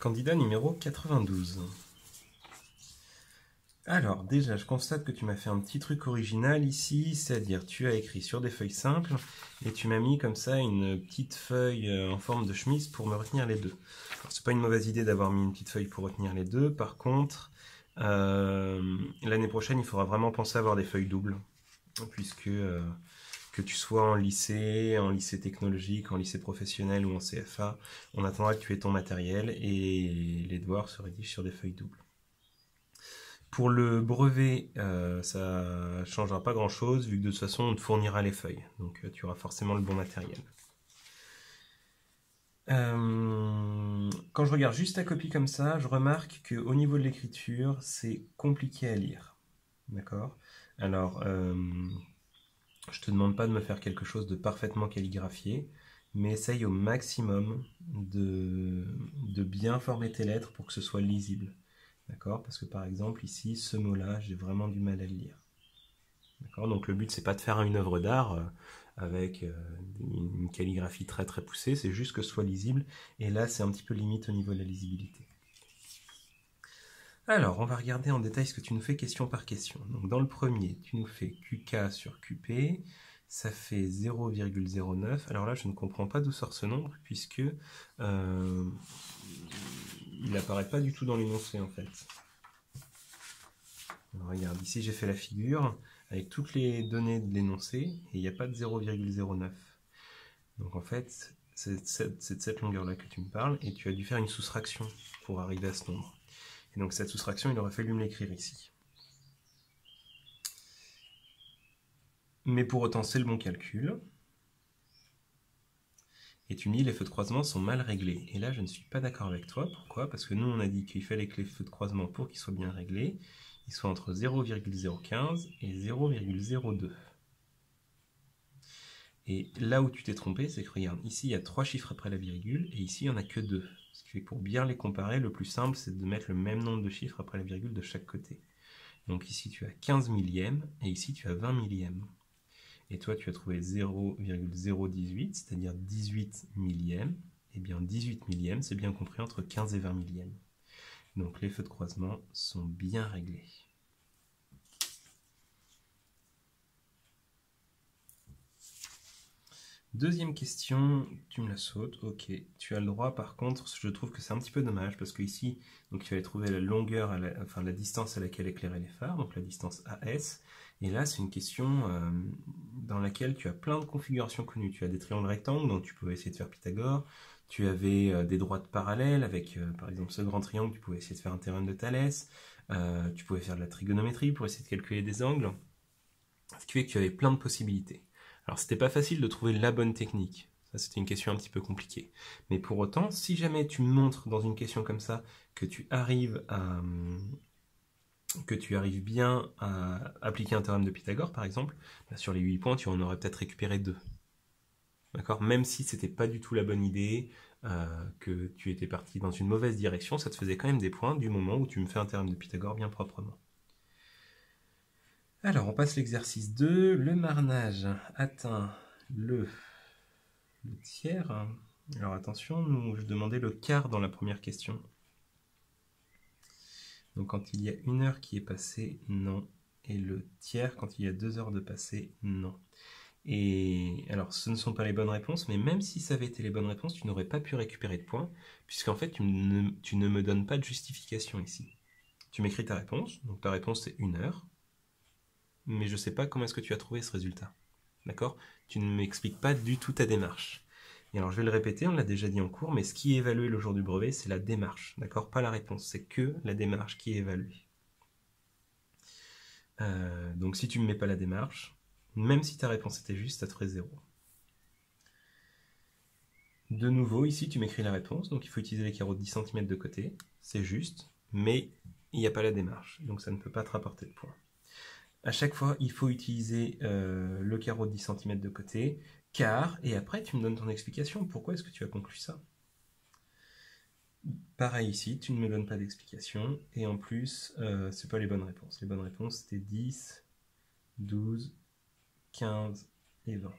Candidat numéro 92. Alors déjà, je constate que tu m'as fait un petit truc original ici, c'est-à-dire tu as écrit sur des feuilles simples et tu m'as mis comme ça une petite feuille en forme de chemise pour me retenir les deux. C'est pas une mauvaise idée d'avoir mis une petite feuille pour retenir les deux, par contre, l'année prochaine il faudra vraiment penser à avoir des feuilles doubles, puisque que tu sois en lycée technologique, en lycée professionnel ou en CFA, on attendra que tu aies ton matériel et les devoirs se rédigent sur des feuilles doubles. Pour le brevet, ça ne changera pas grand-chose, vu que de toute façon, on te fournira les feuilles. Donc, tu auras forcément le bon matériel. Quand je regarde juste ta copie comme ça, je remarque qu'au niveau de l'écriture, c'est compliqué à lire. D'accord? Alors, je te demande pas de me faire quelque chose de parfaitement calligraphié, mais essaye au maximum de bien former tes lettres pour que ce soit lisible. D'accord? Parce que par exemple, ici, ce mot-là, j'ai vraiment du mal à le lire. D'accord? Donc le but, c'est pas de faire une œuvre d'art avec une calligraphie très très poussée, c'est juste que ce soit lisible. Et là, c'est un petit peu limite au niveau de la lisibilité. Alors, on va regarder en détail ce que tu nous fais question par question. Donc dans le premier, tu nous fais QK sur QP, ça fait 0,09. Alors là, je ne comprends pas d'où sort ce nombre, puisque il n'apparaît pas du tout dans l'énoncé en fait. Alors, regarde, ici j'ai fait la figure avec toutes les données de l'énoncé et il n'y a pas de 0,09. Donc en fait, c'est de cette longueur-là que tu me parles et tu as dû faire une soustraction pour arriver à ce nombre. Et donc cette soustraction, il aurait fallu me l'écrire ici. Mais pour autant, c'est le bon calcul. Et tu me dis les feux de croisement sont mal réglés. Et là, je ne suis pas d'accord avec toi. Pourquoi? Parce que nous, on a dit qu'il fallait que les feux de croisement, pour qu'ils soient bien réglés, ils soient entre 0,015 et 0,02. Et là où tu t'es trompé, c'est que regarde, ici il y a 3 chiffres après la virgule, et ici il n'y en a que 2. Ce qui fait que pour bien les comparer, le plus simple c'est de mettre le même nombre de chiffres après la virgule de chaque côté. Donc ici tu as 15 millièmes, et ici tu as 20 millièmes. Et toi tu as trouvé 0,018, c'est-à-dire 18 millièmes. Et bien 18 millièmes, c'est bien compris entre 15 et 20 millièmes. Donc les feux de croisement sont bien réglés. Deuxième question, tu me la sautes, ok. Tu as le droit, par contre, je trouve que c'est un petit peu dommage, parce qu'ici, donc tu allais trouver la longueur, enfin la distance à laquelle éclairer les phares, donc la distance AS, et là c'est une question dans laquelle tu as plein de configurations connues. Tu as des triangles rectangles, donc tu pouvais essayer de faire Pythagore, tu avais des droites parallèles, avec par exemple ce grand triangle, tu pouvais essayer de faire un théorème de Thalès, tu pouvais faire de la trigonométrie pour essayer de calculer des angles, ce qui fait que tu avais plein de possibilités. Alors c'était pas facile de trouver la bonne technique, ça c'était une question un petit peu compliquée. Mais pour autant, si jamais tu me montres dans une question comme ça que tu arrives bien à appliquer un théorème de Pythagore par exemple, bah, sur les 8 points tu en aurais peut-être récupéré 2. D'accord? Même si c'était pas du tout la bonne idée, que tu étais parti dans une mauvaise direction, ça te faisait quand même des points du moment où tu me fais un théorème de Pythagore bien proprement. Alors, on passe l'exercice 2. Le marnage atteint le tiers. Alors attention, nous, je demandais le quart dans la première question. Donc quand il y a 1 heure qui est passée, non. Et le tiers quand il y a 2 heures de passé, non. Et alors, ce ne sont pas les bonnes réponses, mais même si ça avait été les bonnes réponses, tu n'aurais pas pu récupérer de points, puisqu'en fait, tu ne me donnes pas de justification ici. Tu m'écris ta réponse, donc ta réponse c'est 1 heure, mais je ne sais pas comment est-ce que tu as trouvé ce résultat. D'accord? Tu ne m'expliques pas du tout ta démarche. Et alors je vais le répéter, on l'a déjà dit en cours, mais ce qui est évalué le jour du brevet, c'est la démarche. D'accord? Pas la réponse, c'est que la démarche qui est évaluée. Donc si tu ne mets pas la démarche, même si ta réponse était juste, ça te ferait 0. De nouveau, ici tu m'écris la réponse, donc il faut utiliser les carreaux de 10 cm de côté, c'est juste, mais il n'y a pas la démarche, donc ça ne peut pas te rapporter de points. À chaque fois, il faut utiliser le carreau de 10 cm de côté, car, et après tu me donnes ton explication, pourquoi est-ce que tu as conclu ça? Pareil ici, tu ne me donnes pas d'explication, et en plus, c'est pas les bonnes réponses. Les bonnes réponses, c'était 10, 12, 15 et 20.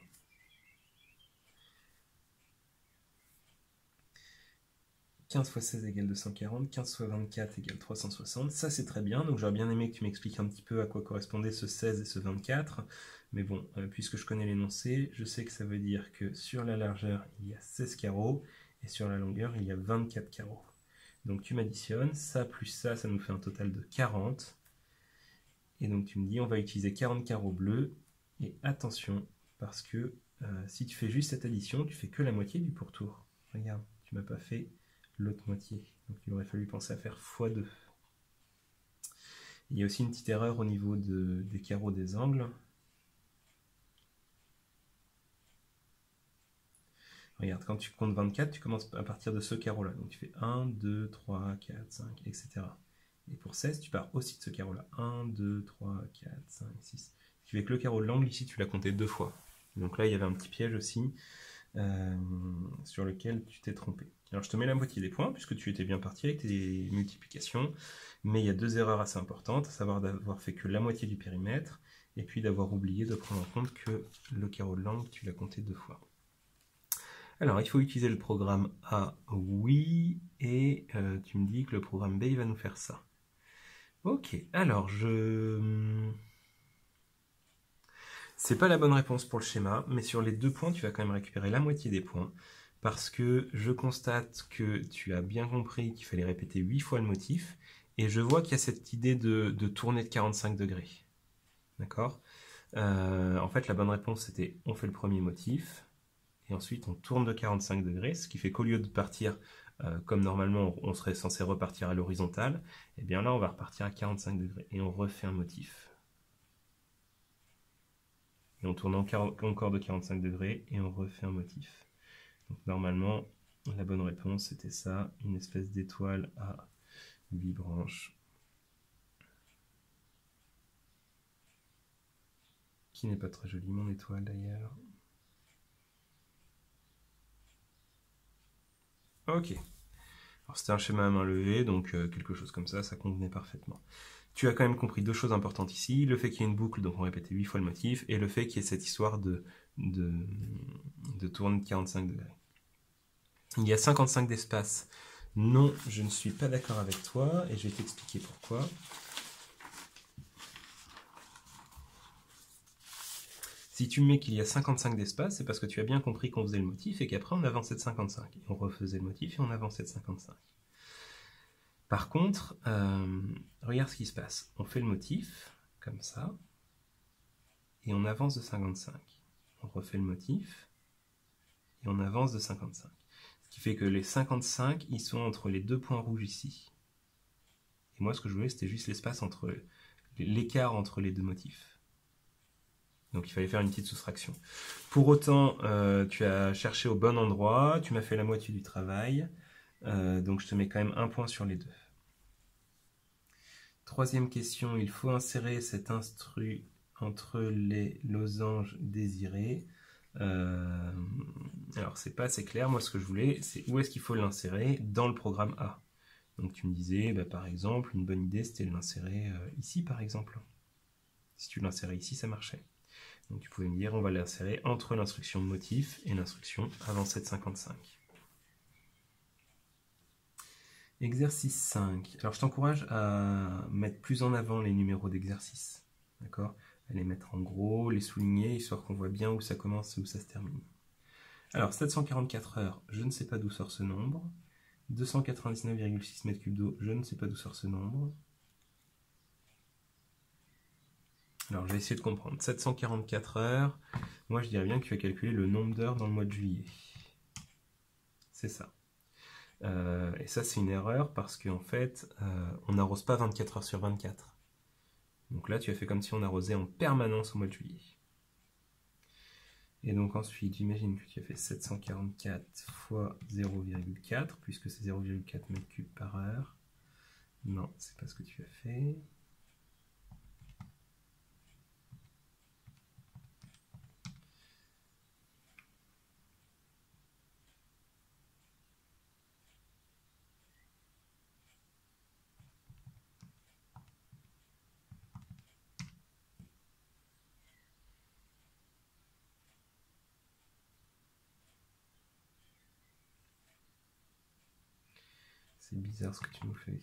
15 fois 16 égale 240, 15 fois 24 égale 360. Ça, c'est très bien. Donc, j'aurais bien aimé que tu m'expliques un petit peu à quoi correspondait ce 16 et ce 24. Mais bon, puisque je connais l'énoncé, je sais que ça veut dire que sur la largeur, il y a 16 carreaux et sur la longueur, il y a 24 carreaux. Donc, tu m'additionnes. Ça plus ça nous fait un total de 40. Et donc, tu me dis, on va utiliser 40 carreaux bleus. Et attention, parce que si tu fais juste cette addition, tu fais que la moitié du pourtour. Regarde, tu m'as pas fait l'autre moitié. Donc il aurait fallu penser à faire x2. Il y a aussi une petite erreur au niveau des carreaux des angles. Regarde, quand tu comptes 24, tu commences à partir de ce carreau-là. Donc tu fais 1, 2, 3, 4, 5, etc. Et pour 16, tu pars aussi de ce carreau-là. 1, 2, 3, 4, 5, 6. Ce qui fait que le carreau de l'angle, ici, tu l'as compté 2 fois. Donc là, il y avait un petit piège aussi sur lequel tu t'es trompé. Alors je te mets la moitié des points, puisque tu étais bien parti avec tes multiplications, mais il y a 2 erreurs assez importantes, à savoir d'avoir fait que la moitié du périmètre, et puis d'avoir oublié de prendre en compte que le carreau de l'angle, tu l'as compté 2 fois. Alors, il faut utiliser le programme A, oui, et tu me dis que le programme B, il va nous faire ça. Ok, alors c'est pas la bonne réponse pour le schéma, mais sur les 2 points, tu vas quand même récupérer la moitié des points, parce que je constate que tu as bien compris qu'il fallait répéter 8 fois le motif, et je vois qu'il y a cette idée de tourner de 45 degrés. D'accord? En fait, la bonne réponse, c'était on fait le premier motif, et ensuite on tourne de 45 degrés, ce qui fait qu'au lieu de partir comme normalement on serait censé repartir à l'horizontale, et bien là on va repartir à 45 degrés, et on refait un motif. Et on tourne encore de 45 degrés, et on refait un motif. Donc normalement, la bonne réponse c'était ça, une espèce d'étoile à 8 branches, qui n'est pas très jolie mon étoile d'ailleurs. Ok, alors c'était un schéma à main levée, donc quelque chose comme ça convenait parfaitement. Tu as quand même compris 2 choses importantes ici, le fait qu'il y ait une boucle, donc on répétait 8 fois le motif, et le fait qu'il y ait cette histoire de tourner de 45 degrés. Il y a 55 d'espace. Non, je ne suis pas d'accord avec toi, et je vais t'expliquer pourquoi. Si tu me mets qu'il y a 55 d'espace, c'est parce que tu as bien compris qu'on faisait le motif et qu'après on avançait de 55. Et on refaisait le motif et on avançait de 55. Par contre, regarde ce qui se passe. On fait le motif, comme ça, et on avance de 55. On refait le motif, et on avance de 55. Ce qui fait que les 55, ils sont entre les 2 points rouges ici. Et moi, ce que je voulais, c'était juste l'espace entre l'écart entre les 2 motifs. Donc il fallait faire une petite soustraction. Pour autant, tu as cherché au bon endroit, tu m'as fait la moitié du travail, donc je te mets quand même 1 point sur les 2. Troisième question, il faut insérer cet instru entre les losanges désirés. Alors c'est pas assez clair, moi ce que je voulais, c'est où est-ce qu'il faut l'insérer dans le programme A. Donc tu me disais, par exemple, une bonne idée c'était de l'insérer ici par exemple. Si tu l'insérais ici, ça marchait. Donc tu pouvais me dire, on va l'insérer entre l'instruction motif et l'instruction avancer de 55. Exercice 5. Alors je t'encourage à mettre plus en avant les numéros d'exercice. D'accord? À les mettre en gros, les souligner, histoire qu'on voit bien où ça commence et où ça se termine. Alors 744 heures, je ne sais pas d'où sort ce nombre. 299,6 mètres cubes d'eau, je ne sais pas d'où sort ce nombre. Alors, je vais essayer de comprendre. 744 heures, moi je dirais bien que tu as calculé le nombre d'heures dans le mois de juillet. C'est ça. Et ça, c'est une erreur parce qu'en fait, on n'arrose pas 24 heures sur 24. Donc là, tu as fait comme si on arrosait en permanence au mois de juillet. Et donc ensuite, j'imagine que tu as fait 744 fois 0,4, puisque c'est 0,4 mètres cubes par heure. Non, c'est pas ce que tu as fait. C'est bizarre ce que tu nous fais.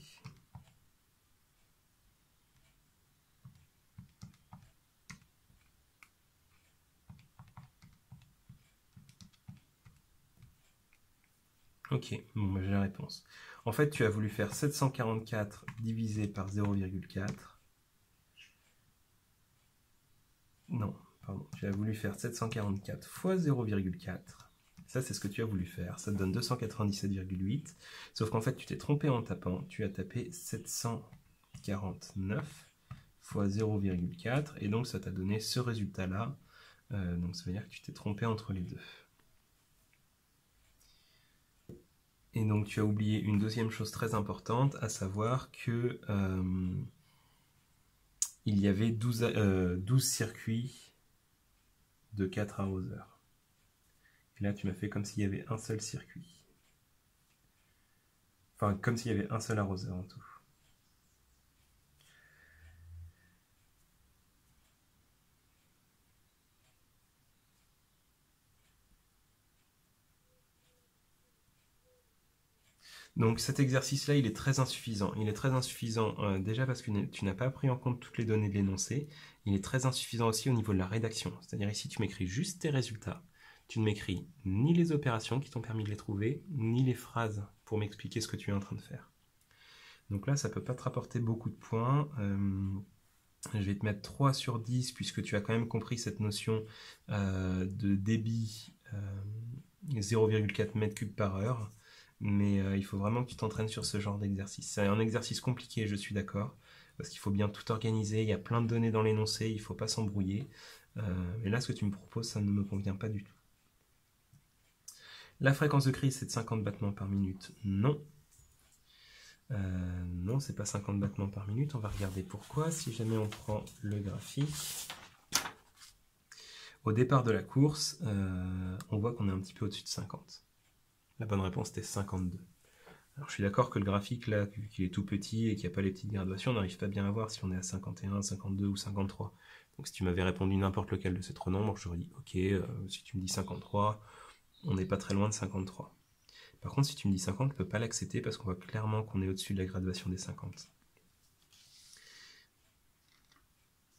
Ok, bon, bah, j'ai la réponse. En fait, tu as voulu faire 744 divisé par 0,4. Non, pardon. Tu as voulu faire 744 fois 0,4. Ça, c'est ce que tu as voulu faire. Ça te donne 297,8. Sauf qu'en fait, tu t'es trompé en tapant. Tu as tapé 749 fois 0,4. Et donc, ça t'a donné ce résultat-là. Donc, ça veut dire que tu t'es trompé entre les deux. Et donc, tu as oublié une deuxième chose très importante, à savoir que il y avait 12 circuits de 4 arroseurs. Et là, tu m'as fait comme s'il y avait un seul circuit. Enfin, comme s'il y avait un seul arroseur en tout. Donc cet exercice-là, il est très insuffisant. Il est très insuffisant déjà parce que tu n'as pas pris en compte toutes les données de l'énoncé. Il est très insuffisant aussi au niveau de la rédaction. C'est-à-dire ici, tu m'écris juste tes résultats. Tu ne m'écris ni les opérations qui t'ont permis de les trouver, ni les phrases pour m'expliquer ce que tu es en train de faire. Donc là, ça ne peut pas te rapporter beaucoup de points. Je vais te mettre 3 sur 10 puisque tu as quand même compris cette notion de débit 0,4 m3 par heure. Mais il faut vraiment que tu t'entraînes sur ce genre d'exercice. C'est un exercice compliqué, je suis d'accord, parce qu'il faut bien tout organiser, il y a plein de données dans l'énoncé, il ne faut pas s'embrouiller. Mais là, ce que tu me proposes, ça ne me convient pas du tout. La fréquence de crise, c'est de 50 battements par minute. Non. Non, c'est pas 50 battements par minute. On va regarder pourquoi. Si jamais on prend le graphique, au départ de la course, on voit qu'on est un petit peu au-dessus de 50. La bonne réponse était 52. Alors je suis d'accord que le graphique là, qu'il est tout petit et qu'il n'y a pas les petites graduations, on n'arrive pas bien à voir si on est à 51, 52 ou 53. Donc si tu m'avais répondu n'importe lequel de ces trois nombres, j'aurais dit ok, si tu me dis 53, on n'est pas très loin de 53. Par contre, si tu me dis 50, je ne peux pas l'accepter parce qu'on voit clairement qu'on est au-dessus de la graduation des 50.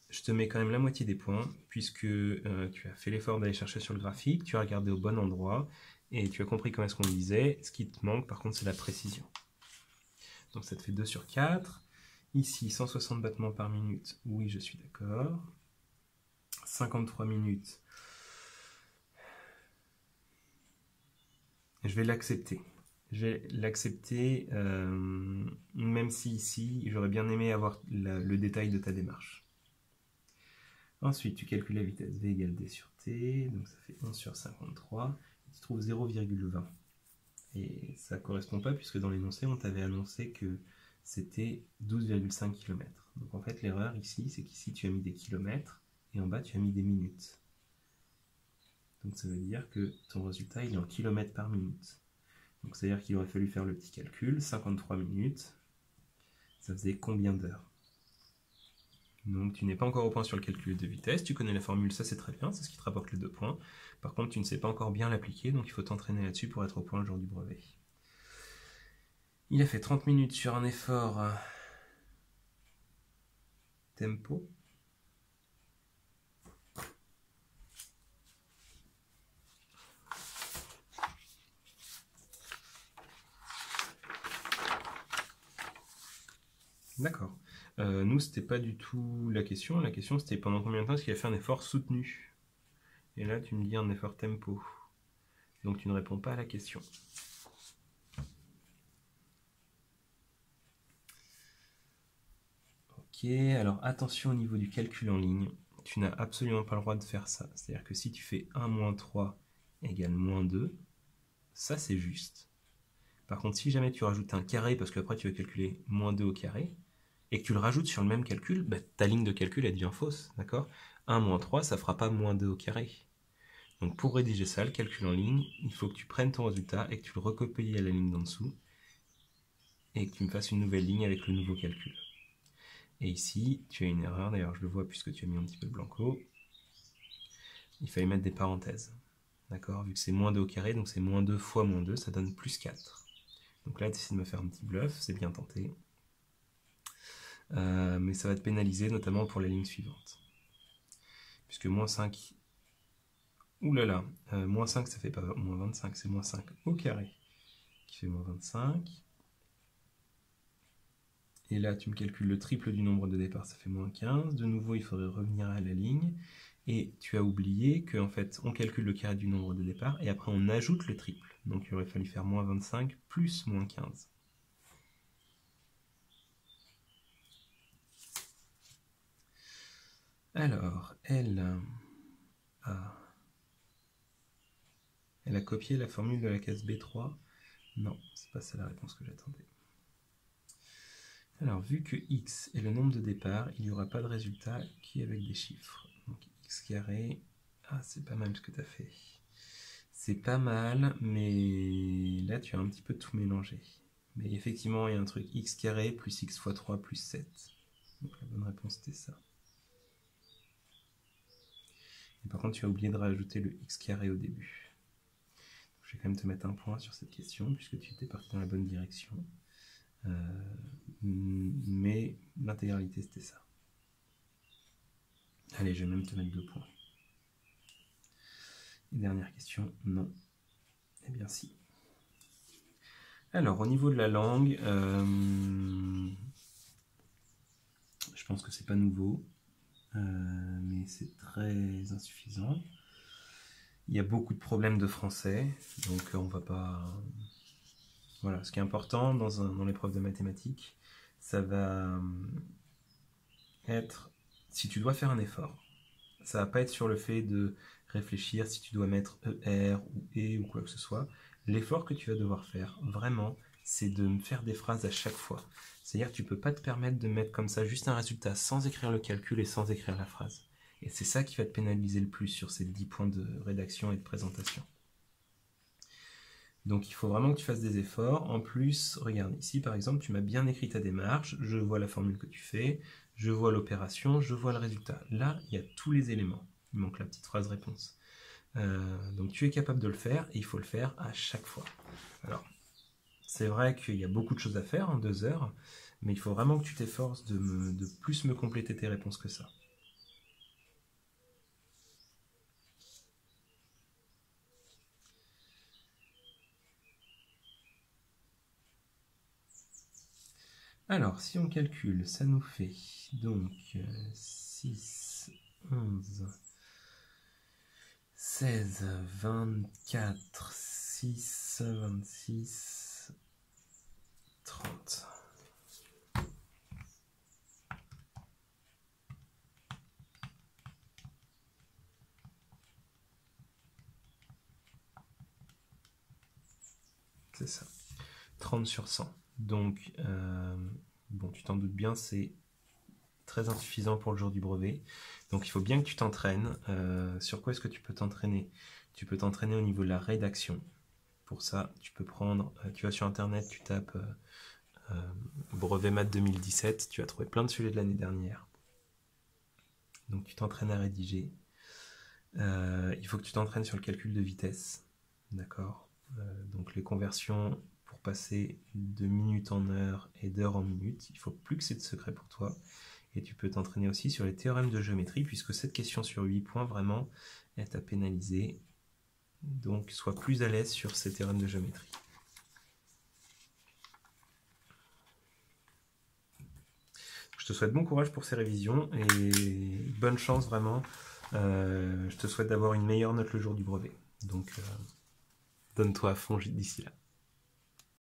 Je te mets quand même la moitié des points, puisque tu as fait l'effort d'aller chercher sur le graphique, tu as regardé au bon endroit, et tu as compris comment est-ce qu'on lisait. Ce qui te manque, par contre, c'est la précision. Donc ça te fait 2 sur 4. Ici, 160 battements par minute, oui, je suis d'accord. 53 minutes. Je vais l'accepter. Je vais l'accepter, même si ici, j'aurais bien aimé avoir le détail de ta démarche. Ensuite, tu calcules la vitesse V égale D sur T, donc ça fait 11 sur 53, et tu trouves 0,20. Et ça ne correspond pas puisque dans l'énoncé, on t'avait annoncé que c'était 12,5 km. Donc en fait, l'erreur ici, c'est qu'ici, tu as mis des kilomètres, et en bas, tu as mis des minutes. Donc ça veut dire que ton résultat, il est en kilomètres par minute. Donc c'est-à-dire qu'il aurait fallu faire le petit calcul, 53 minutes, ça faisait combien d'heures? Donc tu n'es pas encore au point sur le calcul de vitesse, tu connais la formule, ça c'est très bien, c'est ce qui te rapporte les 2 points. Par contre, tu ne sais pas encore bien l'appliquer, donc il faut t'entraîner là-dessus pour être au point le jour du brevet. Il a fait 30 minutes sur un effort tempo. D'accord. Nous, c'était pas du tout la question. La question, c'était pendant combien de temps est-ce qu'il a fait un effort soutenu? Et là, tu me dis un effort tempo. Donc, tu ne réponds pas à la question. Ok, alors attention au niveau du calcul en ligne. Tu n'as absolument pas le droit de faire ça. C'est-à-dire que si tu fais 1 moins 3 égale moins 2, ça c'est juste. Par contre, si jamais tu rajoutes un carré, parce qu'après tu vas calculer moins 2 au carré, et que tu le rajoutes sur le même calcul, bah, ta ligne de calcul elle devient fausse, d'accord? 1 moins 3, ça ne fera pas moins 2 au carré. Donc pour rédiger ça, le calcul en ligne, il faut que tu prennes ton résultat et que tu le recopies à la ligne d'en dessous, et que tu me fasses une nouvelle ligne avec le nouveau calcul. Et ici, tu as une erreur, d'ailleurs je le vois puisque tu as mis un petit peu de blanco, il fallait mettre des parenthèses. D'accord? Vu que c'est moins 2 au carré, donc c'est moins 2 fois moins 2, ça donne plus 4. Donc là, tu essaies de me faire un petit bluff, c'est bien tenté. Mais ça va te pénaliser, notamment pour la ligne suivante. Puisque moins 5... Ouh là là, moins 5, ça fait pas moins 25, c'est moins 5 au carré, qui fait moins 25. Et là, tu me calcules le triple du nombre de départ, ça fait moins 15. De nouveau, il faudrait revenir à la ligne. Et tu as oublié qu'en fait, on calcule le carré du nombre de départ, et après on ajoute le triple. Donc il aurait fallu faire moins 25 plus moins 15. Alors, elle a copié la formule de la case B3. Non, c'est pas ça la réponse que j'attendais. Alors, vu que x est le nombre de départ, il n'y aura pas de résultat qui est avec des chiffres. Donc x carré, c'est pas mal ce que tu as fait. C'est pas mal, mais là tu as un petit peu tout mélangé. Mais effectivement, il y a un truc x carré plus x fois 3 plus 7. Donc la bonne réponse c'était ça. Et par contre, tu as oublié de rajouter le x carré au début. Donc, je vais quand même te mettre un point sur cette question, puisque tu étais parti dans la bonne direction. Mais l'intégralité c'était ça. Allez, je vais même te mettre 2 points. Et dernière question, non. Eh bien si. Alors, au niveau de la langue, je pense que c'est pas nouveau, mais c'est très insuffisant. Il y a beaucoup de problèmes de français, donc on va pas... Voilà, ce qui est important dans l'épreuve de mathématiques, ça va être, si tu dois faire un effort, ça va pas être sur le fait de réfléchir si tu dois mettre ER ou E ou quoi que ce soit. L'effort que tu vas devoir faire, vraiment, c'est de me faire des phrases à chaque fois. C'est-à-dire que tu peux pas te permettre de mettre comme ça juste un résultat sans écrire le calcul et sans écrire la phrase. Et c'est ça qui va te pénaliser le plus sur ces 10 points de rédaction et de présentation. Donc il faut vraiment que tu fasses des efforts. En plus, regarde, ici par exemple, tu m'as bien écrit ta démarche, je vois la formule que tu fais, je vois l'opération, je vois le résultat. Là, il y a tous les éléments. Il manque la petite phrase réponse. Donc tu es capable de le faire et il faut le faire à chaque fois. Alors, c'est vrai qu'il y a beaucoup de choses à faire en 2 heures, mais il faut vraiment que tu t'efforces de plus me compléter tes réponses que ça. Alors, si on calcule, ça nous fait donc 6, 11, 16, 24, 6, 26, 30. C'est ça. 30 sur 100. Donc, bon, tu t'en doutes bien, c'est très insuffisant pour le jour du brevet. Donc, il faut bien que tu t'entraînes. Sur quoi est-ce que tu peux t'entraîner? Tu peux t'entraîner au niveau de la rédaction. Pour ça, tu peux prendre, tu vas sur Internet, tu tapes brevet maths 2017, tu vas trouver plein de sujets de l'année dernière. Donc, tu t'entraînes à rédiger. Il faut que tu t'entraînes sur le calcul de vitesse. D'accord? Donc, les conversions pour passer de minutes en heures et d'heures en minutes. Il ne faut plus que c'est de secret pour toi. Et tu peux t'entraîner aussi sur les théorèmes de géométrie, puisque cette question sur 8 points, vraiment, est à pénaliser. Donc, sois plus à l'aise sur ces théorèmes de géométrie. Je te souhaite bon courage pour ces révisions et bonne chance vraiment. Je te souhaite d'avoir une meilleure note le jour du brevet. Donc, donne-toi à fond d'ici là.